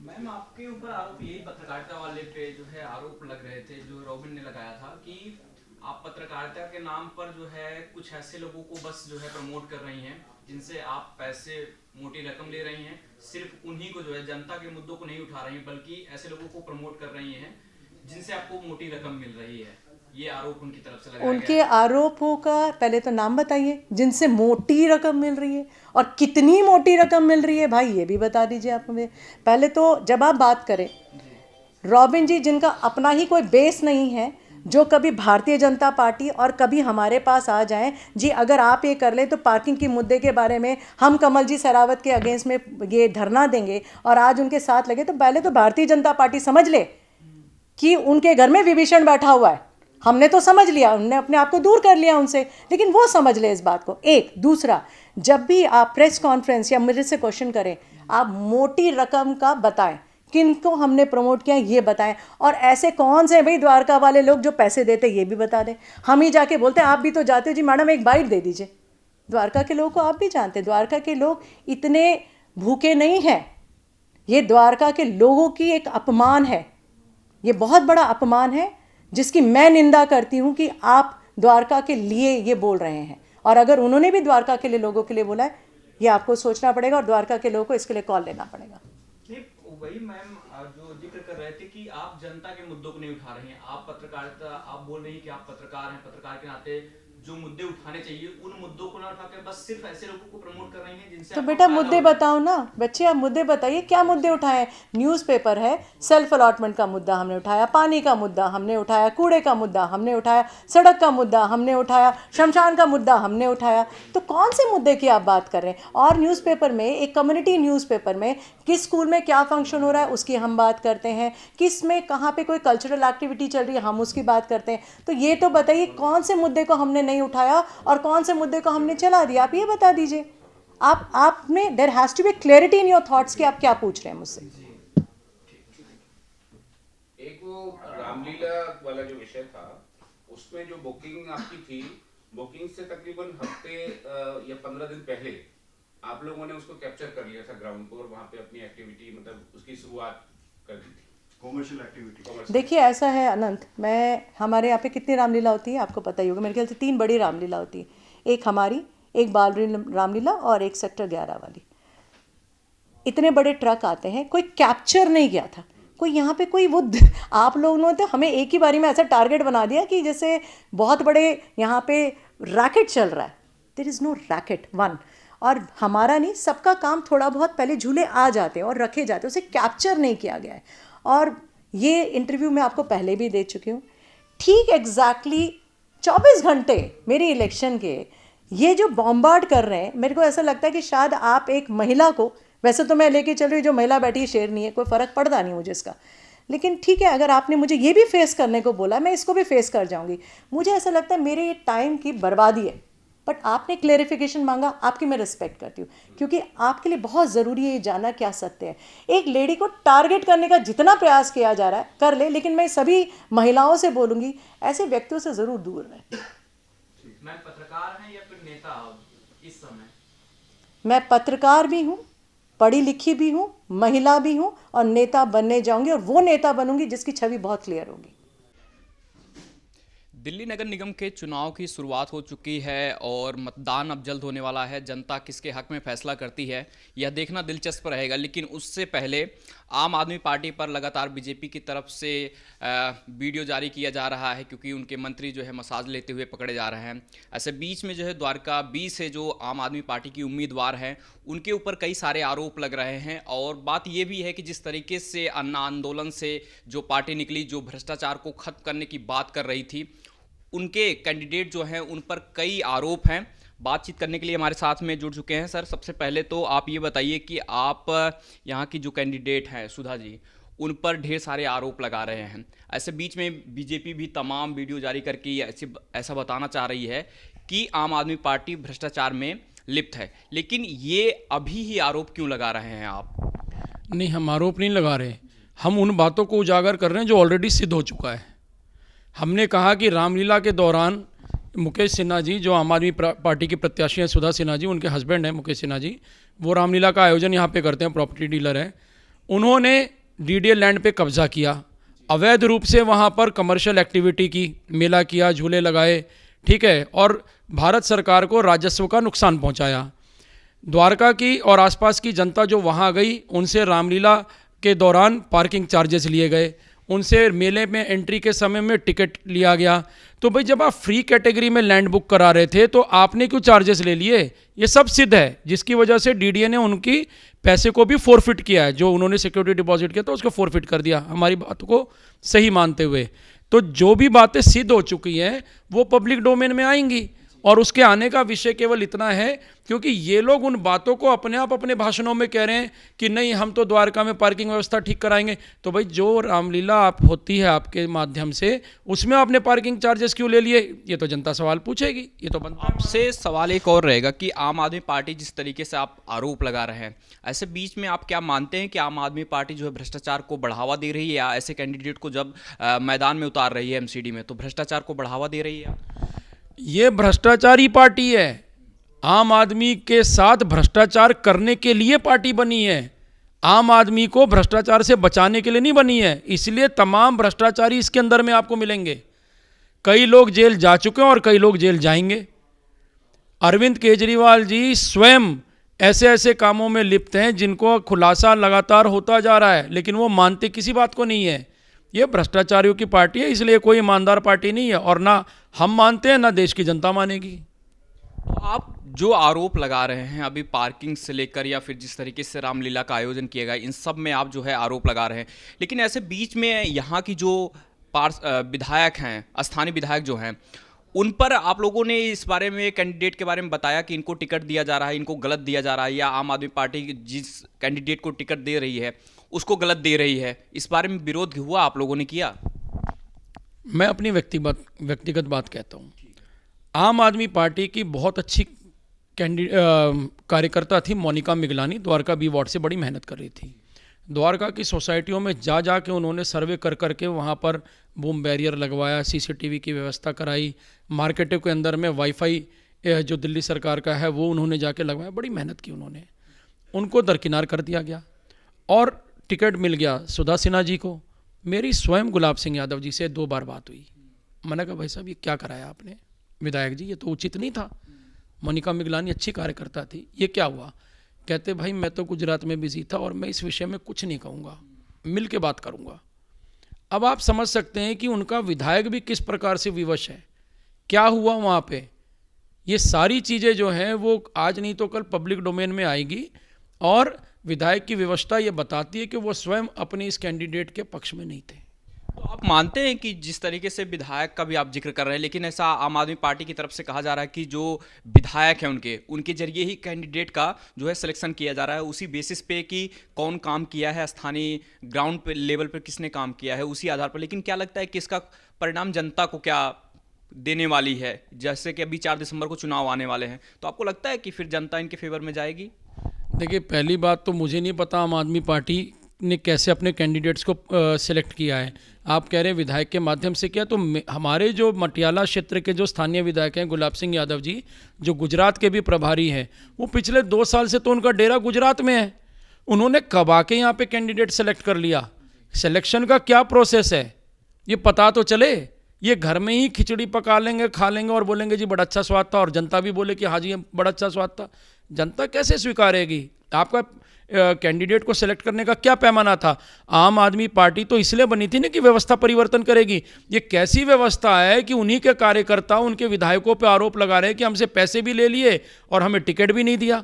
Speaker 4: मैम आपके ऊपर आरोप यही पत्रकारिता वाले पे जो है आरोप लग रहे थे, जो रॉबिन ने लगाया था कि आप पत्रकारिता के नाम पर जो है कुछ ऐसे लोगों को बस जो है प्रमोट कर रही हैं जिनसे आप पैसे मोटी रकम ले रही हैं। सिर्फ उन्हीं को जो है जनता के मुद्दों को नहीं उठा रही हैं, बल्कि ऐसे लोगों को प्रमोट कर रही हैं जिनसे आपको मोटी रकम मिल रही है। ये आरोप उनकी तरफ से लगाया
Speaker 5: उनके
Speaker 4: गया है।
Speaker 5: आरोपों का पहले तो नाम बताइए जिनसे मोटी रकम मिल रही है, और कितनी मोटी रकम मिल रही है भाई ये भी बता दीजिए आप हमें। पहले तो जब आप बात करें रॉबिन जी, जिनका अपना ही कोई बेस नहीं है, जो कभी भारतीय जनता पार्टी और कभी हमारे पास आ जाएं, जी अगर आप ये कर लें तो पार्किंग के मुद्दे के बारे में हम कमल जी सरावत के अगेंस्ट में ये धरना देंगे और आज उनके साथ लगे, तो पहले तो भारतीय जनता पार्टी समझ ले कि उनके घर में विभीषण बैठा हुआ है। हमने तो समझ लिया, उनने अपने आप को दूर कर लिया उनसे, लेकिन वो समझ ले इस बात को। एक दूसरा, जब भी आप प्रेस कॉन्फ्रेंस या मेरे से क्वेश्चन करें, आप मोटी रकम का बताएं, किनको हमने प्रमोट किया ये बताएं, और ऐसे कौन से भाई द्वारका वाले लोग जो पैसे देते ये भी बता दें। हम ही जाके बोलते हैं आप भी तो जाते हो जी मैडम एक बाइट दे दीजिए। द्वारका के लोगों को आप भी जानते हैं, द्वारका के लोग इतने भूखे नहीं हैं। ये द्वारका के लोगों की एक अपमान है, ये बहुत बड़ा अपमान है जिसकी मैं निंदा करती हूँ कि आप द्वारका के लिए ये बोल रहे हैं। और अगर उन्होंने भी द्वारका के लिए लोगों के लिए बोला है, ये आपको सोचना पड़ेगा और द्वारका के लोगों को इसके लिए कॉल लेना पड़ेगा।
Speaker 4: नहीं, वही मैम जो जिक्र कर रहे थे कि आप जनता के मुद्दों को नहीं उठा रही हैं। आप पत्रकारिता, आप बोल रही हैं कि आप पत्रकार हैं, पत्रकार के नाते जो मुद्दे उठाने चाहिए उन मुद्दों को ना उठाकर बस सिर्फ ऐसे लोगों को प्रमोट कर रही हैं जिनसे
Speaker 5: तो
Speaker 4: आपको
Speaker 5: बेटा
Speaker 4: फायदा
Speaker 5: मुद्दे
Speaker 4: हो रहा है।
Speaker 5: बताओ ना, बच्चे आप मुद्दे बताइए, क्या मुद्दे उठाए? न्यूज़पेपर है, सेल्फ अलॉटमेंट का मुद्दा हमने उठाया, पानी का मुद्दा हमने उठाया, कूड़े का मुद्दा हमने उठाया, सड़क का मुद्दा हमने उठाया, शमशान का मुद्दा हमने उठाया। तो कौन से मुद्दे की आप बात कर रहे हैं? और न्यूज़पेपर में, एक कम्युनिटी न्यूज़पेपर में किस स्कूल में क्या फंक्शन हो रहा है उसकी हम बात करते हैं, किस में कहाँ पे कोई कल्चरल एक्टिविटी चल रही है हम उसकी बात करते हैं। तो ये तो बताइए कौन से मुद्दे को हमने नहीं उठाया और कौन से मुद्दे को हमने चला दिया, आप ये बता दीजिए। आपने there has to be clarity in your thoughts कि आप क्या पूछ रहे हैं मुझसे।
Speaker 1: एक वो रामलीला वाला जो विषय था, उसमें जो बुकिंग आपकी थी, बुकिंग से तकरीबन हफ्ते या 15 दिन पहले आप लोगों ने उसको कैप्चर कर लिया था ग्राउंड को और वहाँ पे अपनी एक्टिविटी, मतलब उसकी शुरुआत कर दी थी,
Speaker 3: कॉमर्शियल एक्टिविटी।
Speaker 5: देखिए ऐसा है अनंत, हमारे यहाँ पे कितनी रामलीला होती है आपको पता ही होगा, मेरे ख्याल से 3 बड़ी रामलीला होती है। एक हमारी, एक बाल रामलीला और एक सेक्टर 11 वाली। इतने बड़े ट्रक आते हैं, कोई कैप्चर नहीं किया था कोई यहाँ पे कोई वो आप लोगों ने तो हमें एक ही बारी में ऐसा टारगेट बना दिया कि जैसे बहुत बड़े यहाँ पे रैकेट चल रहा है। There is no racket one. और हमारा नहीं, सबका काम थोड़ा बहुत पहले झूले आ जाते हैं और रखे जाते हैं, उसे कैप्चर नहीं किया गया है। और ये इंटरव्यू मैं आपको पहले भी दे चुकी हूँ। ठीक एग्जैक्टली 24 घंटे मेरे इलेक्शन के ये जो बॉम्बार्ड कर रहे हैं, मेरे को ऐसा लगता है कि शायद आप एक महिला को, वैसे तो मैं लेके चल रही हूँ जो महिला बैठी है शेर नहीं है, कोई फ़र्क पड़ता नहीं मुझे इसका, लेकिन ठीक है अगर आपने मुझे ये भी फेस करने को बोला मैं इसको भी फेस कर जाऊँगी। मुझे ऐसा लगता है मेरे ये टाइम की बर्बादी है, बट आपने क्लेरिफिकेशन मांगा, आपकी मैं रिस्पेक्ट करती हूँ क्योंकि आपके लिए बहुत ज़रूरी है ये जानना क्या सत्य है। एक लेडी को टारगेट करने का जितना प्रयास किया जा रहा है कर ले, लेकिन मैं सभी महिलाओं से बोलूँगी ऐसे व्यक्तियों से ज़रूर दूर रहें।
Speaker 4: मैं पत्रकार हैं या फिर नेता इस समय?
Speaker 5: मैं पत्रकार भी हूँ, पढ़ी लिखी भी हूँ, महिला भी हूँ और नेता बनने जाऊँगी, और वो नेता बनूँगी जिसकी छवि बहुत क्लियर होगी।
Speaker 4: दिल्ली नगर निगम के चुनाव की शुरुआत हो चुकी है और मतदान अब जल्द होने वाला है। जनता किसके हक में फैसला करती है यह देखना दिलचस्प रहेगा, लेकिन उससे पहले आम आदमी पार्टी पर लगातार बीजेपी की तरफ से वीडियो जारी किया जा रहा है, क्योंकि उनके मंत्री जो है मसाज लेते हुए पकड़े जा रहे हैं। ऐसे बीच में जो है द्वारका 20 से जो आम आदमी पार्टी की उम्मीदवार हैं उनके ऊपर कई सारे आरोप लग रहे हैं। और बात यह भी है कि जिस तरीके से अन्ना आंदोलन से जो पार्टी निकली, जो भ्रष्टाचार को खत्म करने की बात कर रही थी, उनके कैंडिडेट जो हैं उन पर कई आरोप हैं। बातचीत करने के लिए हमारे साथ में जुड़ चुके हैं। सर, सबसे पहले तो आप ये बताइए कि आप यहाँ की जो कैंडिडेट हैं सुधा जी, उन पर ढेर सारे आरोप लगा रहे हैं। ऐसे बीच में बीजेपी भी तमाम वीडियो जारी करके ऐसा बताना चाह रही है कि आम आदमी पार्टी भ्रष्टाचार में लिप्त है, लेकिन ये अभी ही आरोप क्यों लगा रहे हैं आप?
Speaker 2: नहीं, हम आरोप नहीं लगा रहे, हम उन बातों को उजागर कर रहे हैं जो ऑलरेडी सिद्ध हो चुका है। हमने कहा कि रामलीला के दौरान मुकेश सिन्हा जी, जो आम आदमी पार्टी की प्रत्याशी हैं, सुधा सिन्हा जी, उनके हस्बैंड हैं मुकेश सिन्हा जी, वो रामलीला का आयोजन यहाँ पे करते हैं, प्रॉपर्टी डीलर हैं। उन्होंने डीडीएल लैंड पे कब्जा किया, अवैध रूप से वहाँ पर कमर्शियल एक्टिविटी की, मेला किया, झूले लगाए, ठीक है, और भारत सरकार को राजस्व का नुकसान पहुँचाया। द्वारका की और आसपास की जनता जो वहाँ गई, उनसे रामलीला के दौरान पार्किंग चार्जेस लिए गए, उनसे मेले में एंट्री के समय में टिकट लिया गया। तो भाई, जब आप फ्री कैटेगरी में लैंड बुक करा रहे थे तो आपने क्यों चार्जेस ले लिए? ये सब सिद्ध है, जिसकी वजह से डीडीए ने उनकी पैसे को भी फोरफिट किया है। जो उन्होंने सिक्योरिटी डिपॉजिट किया था उसको फोरफिट कर दिया, हमारी बातों को सही मानते हुए। तो जो भी बातें सिद्ध हो चुकी हैं वो पब्लिक डोमेन में आएंगी, और उसके आने का विषय केवल इतना है क्योंकि ये लोग उन बातों को अपने आप अपने भाषणों में कह रहे हैं कि नहीं, हम तो द्वारका में पार्किंग व्यवस्था ठीक कराएंगे। तो भाई, जो रामलीला आप होती है आपके माध्यम से, उसमें आपने पार्किंग चार्जेस क्यों ले लिए? ये तो जनता सवाल पूछेगी। ये तो बनता है।
Speaker 4: आपसे सवाल एक और रहेगा कि आम आदमी पार्टी जिस तरीके से आप आरोप लगा रहे हैं, ऐसे बीच में आप क्या मानते हैं कि आम आदमी पार्टी जो है भ्रष्टाचार को बढ़ावा दे रही है, या ऐसे कैंडिडेट को जब मैदान में उतार रही है एमसीडी में, तो भ्रष्टाचार को बढ़ावा दे रही है?
Speaker 2: ये भ्रष्टाचारी पार्टी है। आम आदमी के साथ भ्रष्टाचार करने के लिए पार्टी बनी है, आम आदमी को भ्रष्टाचार से बचाने के लिए नहीं बनी है। इसलिए तमाम भ्रष्टाचारी इसके अंदर में आपको मिलेंगे। कई लोग जेल जा चुके हैं और कई लोग जेल जाएंगे। अरविंद केजरीवाल जी स्वयं ऐसे ऐसे कामों में लिप्त हैं जिनको खुलासा लगातार होता जा रहा है, लेकिन वो मानते किसी बात को नहीं है। ये भ्रष्टाचारियों की पार्टी है, इसलिए कोई ईमानदार पार्टी नहीं है, और ना हम मानते हैं ना देश की जनता मानेगी।
Speaker 4: तो आप जो आरोप लगा रहे हैं अभी पार्किंग से लेकर, या फिर जिस तरीके से रामलीला का आयोजन किया गया, इन सब में आप जो है आरोप लगा रहे हैं, लेकिन ऐसे बीच में यहाँ की जो विधायक हैं, स्थानीय विधायक जो हैं, उन पर आप लोगों ने इस बारे में, कैंडिडेट के बारे में बताया कि इनको टिकट दिया जा रहा है, इनको गलत दिया जा रहा है, या आम आदमी पार्टी जिस कैंडिडेट को टिकट दे रही है उसको गलत दे रही है, इस बारे में विरोध हुआ, आप लोगों ने किया?
Speaker 2: मैं अपनी व्यक्तिगत बात कहता हूँ। आम आदमी पार्टी की बहुत अच्छी कार्यकर्ता थी मोनिका मिगलानी, द्वारका बी वार्ड से बड़ी मेहनत कर रही थी। द्वारका की सोसाइटियों में जा जा के उन्होंने सर्वे कर करके वहाँ पर बूम बैरियर लगवाया, सीसीटीवी की व्यवस्था कराई, मार्केटों के अंदर में वाईफाई जो दिल्ली सरकार का है वो उन्होंने जाके लगवाया। बड़ी मेहनत की उन्होंने, उनको दरकिनार कर दिया गया और टिकट मिल गया सुधा सिन्हा जी को। मेरी स्वयं गुलाब सिंह यादव जी से 2 बार बात हुई। मैंने कहा भाई साहब, ये क्या कराया आपने विधायक जी, ये तो उचित नहीं था। मोनिका मिगलानी अच्छी कार्यकर्ता थी, ये क्या हुआ? कहते भाई, मैं तो गुजरात में बिजी था और मैं इस विषय में कुछ नहीं कहूँगा, मिल के बात करूँगा। अब आप समझ सकते हैं कि उनका विधायक भी किस प्रकार से विवश है, क्या हुआ वहाँ पे। ये सारी चीज़ें जो हैं वो आज नहीं तो कल पब्लिक डोमेन में आएगी, और विधायक की व्यवस्था ये बताती है कि वो स्वयं अपने इस कैंडिडेट के पक्ष में नहीं थे।
Speaker 4: तो आप मानते हैं कि जिस तरीके से विधायक का भी आप जिक्र कर रहे हैं, लेकिन ऐसा आम आदमी पार्टी की तरफ से कहा जा रहा है कि जो विधायक हैं उनके जरिए ही कैंडिडेट का जो है सिलेक्शन किया जा रहा है, उसी बेसिस पे कि कौन काम किया है, स्थानीय ग्राउंड पे लेवल पर किसने काम किया है, उसी आधार पर। लेकिन क्या लगता है कि इसका परिणाम जनता को क्या देने वाली है? जैसे कि अभी 4 दिसंबर को चुनाव आने वाले हैं, तो आपको लगता है कि फिर जनता इनके फेवर में जाएगी?
Speaker 2: देखिए, पहली बात तो मुझे नहीं पता आम आदमी पार्टी ने कैसे अपने कैंडिडेट्स को सिलेक्ट किया है। आप कह रहे हैं विधायक के माध्यम से किया, तो हमारे जो मटियाला क्षेत्र के जो स्थानीय विधायक हैं गुलाब सिंह यादव जी, जो गुजरात के भी प्रभारी हैं, वो पिछले 2 साल से तो उनका डेरा गुजरात में है। उन्होंने कब आके यहाँ पे कैंडिडेट सेलेक्ट कर लिया? सिलेक्शन का क्या प्रोसेस है ये पता तो चले ये घर में ही खिचड़ी पका लेंगे, खा लेंगे और बोलेंगे जी बड़ा अच्छा स्वाद था, और जनता भी बोले कि हाँ जी बड़ा अच्छा स्वाद था। जनता कैसे स्वीकारेगी? आपका कैंडिडेट को सिलेक्ट करने का क्या पैमाना था? आम आदमी पार्टी तो इसलिए बनी थी ना कि व्यवस्था परिवर्तन करेगी। ये कैसी व्यवस्था है कि उन्हीं के कार्यकर्ता उनके विधायकों पर आरोप लगा रहे हैं कि हमसे पैसे भी ले लिए और हमें टिकट भी नहीं दिया,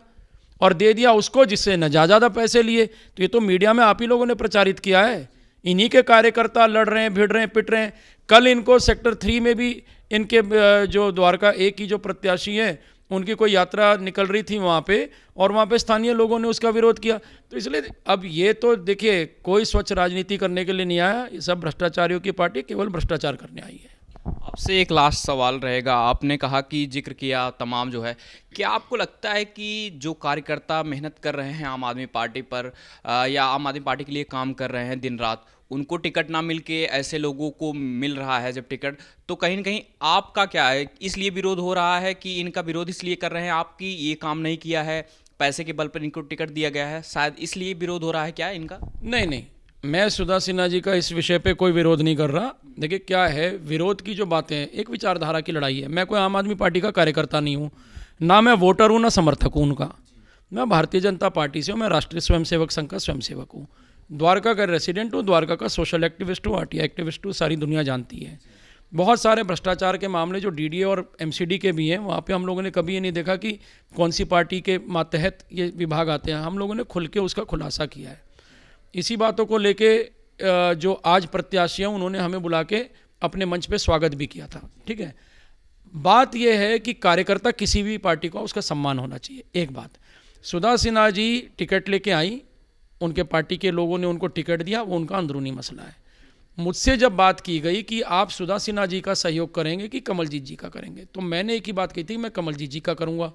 Speaker 2: और दे दिया उसको जिससे न ज़्यादा पैसे लिए। तो ये तो मीडिया में आप ही लोगों ने प्रचारित किया है। इन्हीं के कार्यकर्ता लड़ रहे हैं, भिड़ रहे हैं, पिट रहे हैं। कल इनको सेक्टर 3 में भी इनके जो द्वारका ए की जो प्रत्याशी हैं उनकी कोई यात्रा निकल रही थी वहाँ पे, और वहाँ पे स्थानीय लोगों ने उसका विरोध किया। तो इसलिए अब ये तो देखिए, कोई स्वच्छ राजनीति करने के लिए नहीं आया, ये सब भ्रष्टाचारियों की पार्टी केवल भ्रष्टाचार करने आई है।
Speaker 4: आपसे एक लास्ट सवाल रहेगा। आपने कहा कि जिक्र किया तमाम जो है, क्या आपको लगता है कि जो कार्यकर्ता मेहनत कर रहे हैं आम आदमी पार्टी पर या आम आदमी पार्टी के लिए काम कर रहे हैं दिन रात, उनको टिकट ना मिल के ऐसे लोगों को मिल रहा है जब टिकट, तो कहीं ना कहीं आपका क्या है, इसलिए विरोध हो रहा है कि इनका विरोध इसलिए कर रहे हैं आपकी ये काम नहीं किया है, पैसे के बल पर इनको टिकट दिया गया है, शायद इसलिए विरोध हो रहा है क्या इनका?
Speaker 2: नहीं नहीं, मैं सुधा सिन्हा जी का इस विषय पे कोई विरोध नहीं कर रहा। देखिए क्या है, विरोध की जो बातें हैं, एक विचारधारा की लड़ाई है। मैं कोई आम आदमी पार्टी का कार्यकर्ता नहीं हूँ, ना मैं वोटर हूँ ना समर्थक हूँ उनका। मैं भारतीय जनता पार्टी से हूँ, मैं राष्ट्रीय स्वयंसेवक संघ का स्वयंसेवक हूँ, द्वारका का रेसिडेंट हूँ, द्वारका का सोशल एक्टिविस्ट हूँ, आरटीआई एक्टिविस्ट हूँ, सारी दुनिया जानती है। बहुत सारे भ्रष्टाचार के मामले जो डीडीए और एमसीडी के भी हैं, वहाँ पे हम लोगों ने कभी ये नहीं देखा कि कौन सी पार्टी के मातहत ये विभाग आते हैं। हम लोगों ने खुल के उसका खुलासा किया है। इसी बातों को लेके जो आज प्रत्याशी हैं उन्होंने हमें बुला के अपने मंच पे स्वागत भी किया था। ठीक है, बात यह है कि कार्यकर्ता किसी भी पार्टी का उसका सम्मान होना चाहिए। एक बात, सुधा सिन्हा जी टिकट लेके आई, उनके पार्टी के लोगों ने उनको टिकट दिया, वो उनका अंदरूनी मसला है। मुझसे जब बात की गई कि आप सुधा सिन्हा जी का सहयोग करेंगे कि कमलजीत जी का करेंगे, तो मैंने एक ही बात कही थी, मैं कमलजीत जी का करूंगा।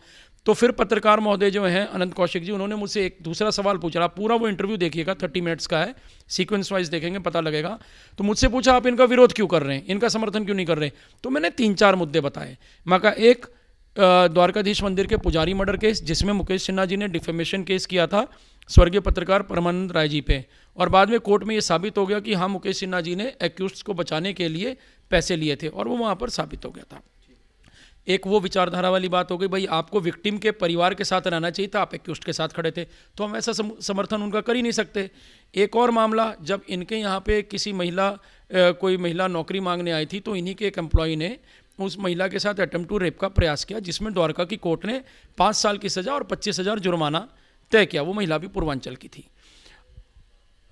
Speaker 2: तो फिर पत्रकार महोदय जो हैं अनंत कौशिक जी, उन्होंने मुझसे एक दूसरा सवाल पूछा। आप पूरा वो इंटरव्यू देखिएगा, 30 मिनट्स का है, सीक्वेंस वाइज देखेंगे पता लगेगा। तो मुझसे पूछा आप इनका विरोध क्यों कर रहे हैं, इनका समर्थन क्यों नहीं कर रहे? तो मैंने 3-4 मुद्दे बताए। मैं कहा, एक द्वारकाधीश मंदिर के पुजारी मर्डर केस, जिसमें मुकेश सिन्हा जी ने डिफेमेशन केस किया था स्वर्गीय पत्रकार परमानंद राय जी पे, और बाद में कोर्ट में ये साबित हो गया कि हाँ मुकेश सिन्हा जी ने एक्यूज्ड को बचाने के लिए पैसे लिए थे, और वो वहाँ पर साबित हो गया था। एक वो विचारधारा वाली बात हो गई, भाई आपको विक्टिम के परिवार के साथ रहना चाहिए था, आप एक्यूज्ड के साथ खड़े थे, तो हम ऐसा समर्थन उनका कर ही नहीं सकते। एक और मामला, जब इनके यहाँ पे किसी महिला कोई महिला नौकरी मांगने आई थी, तो इन्हीं के एक एम्प्लॉय ने उस महिला के साथ अटेम्प्ट टू रेप का प्रयास किया, जिसमें द्वारका की कोर्ट ने 5 साल की सज़ा और 25,000 जुर्माना तय किया। वो महिला भी पूर्वांचल की थी।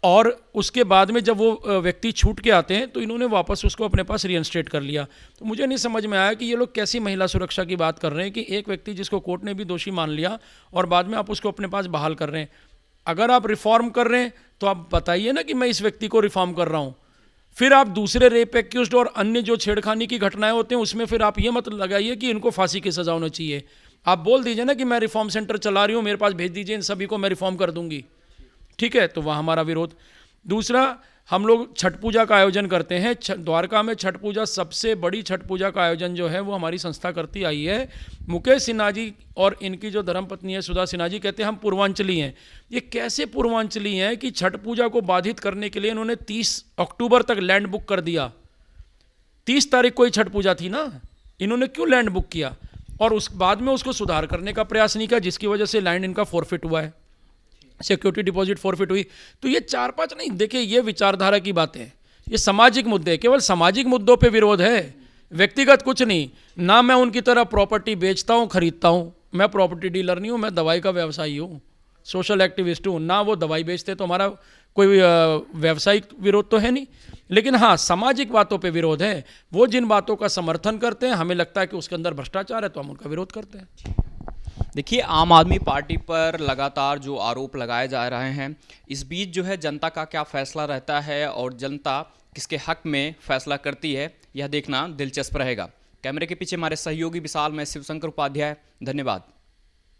Speaker 2: और उसके बाद में जब वो व्यक्ति छूट के आते हैं तो इन्होंने वापस उसको अपने पास रीइंस्टेट कर लिया। तो मुझे नहीं समझ में आया कि ये लोग कैसी महिला सुरक्षा की बात कर रहे हैं कि एक व्यक्ति जिसको कोर्ट ने भी दोषी मान लिया और बाद में आप उसको अपने पास बहाल कर रहे हैं। अगर आप रिफॉर्म कर रहे हैं तो आप बताइए ना कि मैं इस व्यक्ति को रिफॉर्म कर रहा हूँ। फिर आप दूसरे रेप एक्यूज्ड और अन्य जो छेड़खानी की घटनाएं होते हैं उसमें फिर आप ये मत लगाइए कि इनको फांसी की सजा होनी चाहिए। आप बोल दीजिए ना कि मैं रिफॉर्म सेंटर चला रही हूँ, मेरे पास भेज दीजिए, इन सभी को मैं रिफॉर्म कर दूंगी। ठीक है, तो वह हमारा विरोध। दूसरा, हम लोग छठ पूजा का आयोजन करते हैं। द्वारका में छठ पूजा, सबसे बड़ी छठ पूजा का आयोजन जो है वो हमारी संस्था करती आई है। मुकेश सिन्हा जी और इनकी जो धर्मपत्नी है सुधा सिन्हा जी कहते हैं हम पूर्वांचली हैं। ये कैसे पूर्वांचली हैं कि छठ पूजा को बाधित करने के लिए इन्होंने 30 अक्टूबर तक लैंड बुक कर दिया। 30 तारीख को ही छठ पूजा थी ना, इन्होंने क्यों लैंड बुक किया? और उस बाद में उसको सुधार करने का प्रयास नहीं किया, जिसकी वजह से लैंड इनका फॉरफिट हुआ है, सिक्योरिटी डिपॉजिट फॉरफिट हुई। तो ये 4-5 नहीं, देखिए ये विचारधारा की बातें हैं, ये सामाजिक मुद्दे, केवल सामाजिक मुद्दों पे विरोध है, व्यक्तिगत कुछ नहीं। ना मैं उनकी तरह प्रॉपर्टी बेचता हूँ, खरीदता हूँ, मैं प्रॉपर्टी डीलर नहीं हूँ, मैं दवाई का व्यवसायी हूँ, सोशल एक्टिविस्ट हूँ। ना वो दवाई बेचते, तो हमारा कोई व्यावसायिक विरोध तो है नहीं। लेकिन हाँ, सामाजिक बातों पे विरोध है। वो जिन बातों का समर्थन करते हैं, हमें लगता है कि उसके अंदर भ्रष्टाचार है, तो हम उनका विरोध करते हैं।
Speaker 4: देखिए, आम आदमी पार्टी पर लगातार जो आरोप लगाए जा रहे हैं, इस बीच जो है जनता का क्या फैसला रहता है और जनता किसके हक में फैसला करती है, यह देखना दिलचस्प रहेगा। कैमरे के पीछे हमारे सहयोगी विशाल, मैं शिवशंकर उपाध्याय, धन्यवाद।